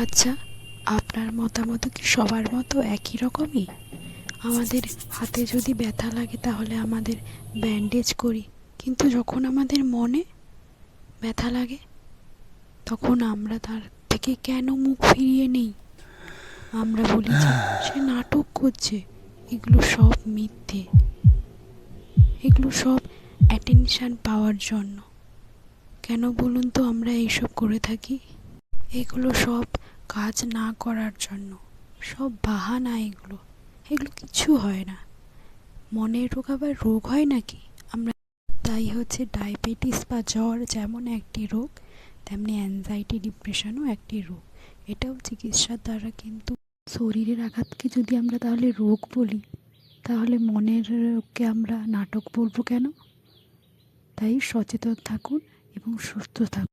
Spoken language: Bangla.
আচ্ছা, আপনার মতামত কি সবার মতো একই রকমই? আমাদের হাতে যদি ব্যথা লাগে তাহলে আমাদের ব্যান্ডেজ করি, কিন্তু যখন আমাদের মনে ব্যথা লাগে তখন আমরা তার থেকে কেন মুখ ফিরিয়ে নেই? আমরা বলি যে সে নাটক করছে। এগুলো সব মিথ্যে, এগুলো সব অ্যাটেনশান পাওয়ার জন্য। কেন বলুন তো আমরা এইসব করে থাকি? এগুলো সব কাজ না করার জন্য, সব বাহানা এগুলো। এগুলো কিছু হয় না। মনের রোগ আবার রোগ হয় নাকি? আমরা তাই হচ্ছে ডায়াবেটিস বা জ্বর যেমন একটি রোগ, তেমনি অ্যাংজাইটি ডিপ্রেশনও একটি রোগ। এটাও চিকিৎসার দ্বারা কিন্তু শরীরের আঘাতকে যদি আমরা তাহলে রোগ বলি, তাহলে মনের রোগকে আমরা নাটক বলবো কেন? তাই সচেতন থাকুন এবং সুস্থ থাকুন।